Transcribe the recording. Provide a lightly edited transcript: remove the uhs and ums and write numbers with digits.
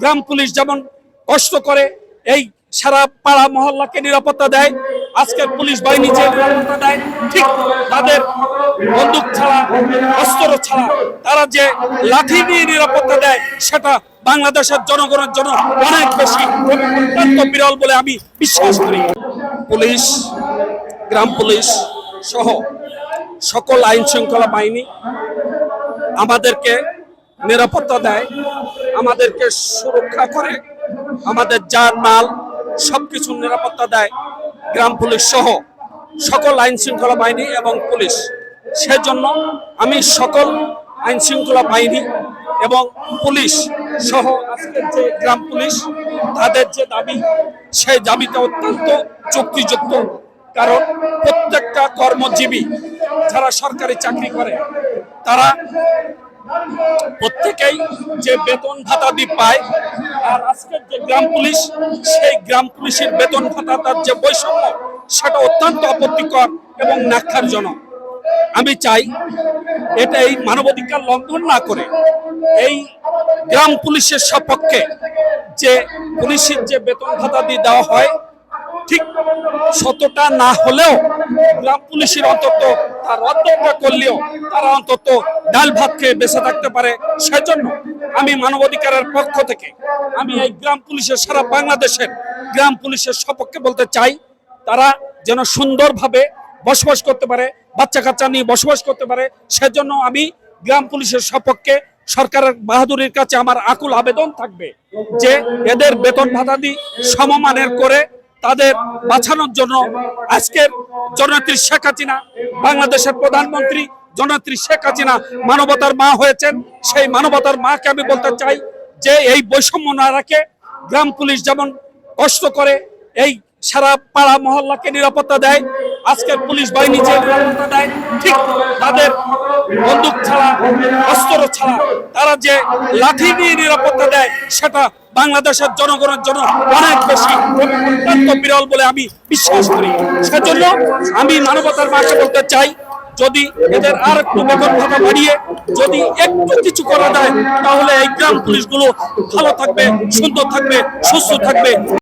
গ্রাম police যেমন কষ্ট করে এই সারা পাড়া মহল্লাকে নিরাপত্তা দেয়, আজকের পুলিশ বাহিনী যে নিরাপত্তা দেয়, ঠিক তাদের বন্দুক ছাড়া, অস্ত্র ছাড়া তারা যে লাঠি নিয়ে নিরাপত্তা দেয়, সেটা বাংলাদেশের জনগণের জন্য অনেক বেশি অত্যন্ত বিরল বলে আমি বিশ্বাস করি। পুলিশ, গ্রাম পুলিশ সহ সকল আইন শৃঙ্খলা বাহিনী আমাদেরকে নিরাপত্তা দেয়, আমাদেরকে সুরক্ষা করে, আমাদের জান মাল সবকিছুর নিরাপত্তা দেয় গ্রাম পুলিশ সহ সকল আইন শৃঙ্খলা বাহিনী এবং পুলিশ। সেজন্য আমি সকল আইন শৃঙ্খলা বাহিনী এবং পুলিশ সহ আজকের যে গ্রাম পুলিশ, তাদের যে দাবি, সেই দাবিটা অত্যন্ত যুক্তিযুক্ত। কারণ প্রত্যেকটা কর্মজীবী যারা সরকারি চাকরি করে, তারা প্রত্যেকেই যে বেতন ভাতা পায়, আর আজকের যে গ্রাম পুলিশ, সেই গ্রাম পুলিশের বেতন ভাতা তার যে বৈষম্য, সেটা অত্যন্ত আপত্তিকর এবং ন্যাক্কারজনক। আমি চাই এটা এই মানবাধিকার লঙ্ঘন না করে এই গ্রাম পুলিশের সপক্ষে যে পুলিশের যে বেতন ভাতা দেওয়া হয়, ঠিক শতটা না হলেও গ্রাম পুলিশের অন্তত তার অর্ধেকটা করলেও তারা অন্তত ডাল ভাত খেয়ে বেঁচে থাকতে পারে। সেজন্য আমি মানবাধিকারের পক্ষ থেকে আমি এই গ্রাম পুলিশের, সারা বাংলাদেশের গ্রাম পুলিশের সপক্ষে বলতে চাই, তারা যেন সুন্দরভাবে বসবাস করতে পারে, বাচ্চা কাচ্চা নিয়ে বসবাস করতে পারে। সেজন্য আমি গ্রাম পুলিশের সপক্ষে সরকারের বাহাদুরির কাছে আমার আকুল আবেদন থাকবে যে এদের বেতন ভাতা সমমানের করে তাদের বাঁচানোর জন্য আজকের জননেত্রী শেখ হাসিনা, বাংলাদেশের প্রধানমন্ত্রী জননেত্রী শেখ হাসিনা মানবতার মা হয়েছেন। সেই মানবতার মাকে আমি বলতে চাই যে এই বৈষম্য না রাখে গ্রাম পুলিশ যেমন কষ্ট করে এই সারা পাড়া মহল্লাকে নিরাপত্তা দেয়, আজকের পুলিশ বাহিনী যে নিরাপত্তা দেয়, ঠিক তাদের বন্দুক ছাড়া, অস্ত্র ছাড়া তারা যে লাঠি নিয়ে নিরাপত্তা দেয়, সেটা বাংলাদেশের জনগণের জন্য অনেক বেশি অত্যন্ত বিরল বলে আমি বিশ্বাস করি। সেজন্য আমি মানবতার মাকে বলতে চাই, যদি এদের আর একটু বেতন ভাতা বাড়িয়ে যদি একটু কিছু করা যায়, তাহলে এই গ্রাম পুলিশগুলো ভালো থাকবে, সুন্দর থাকবে, সুস্থ থাকবে।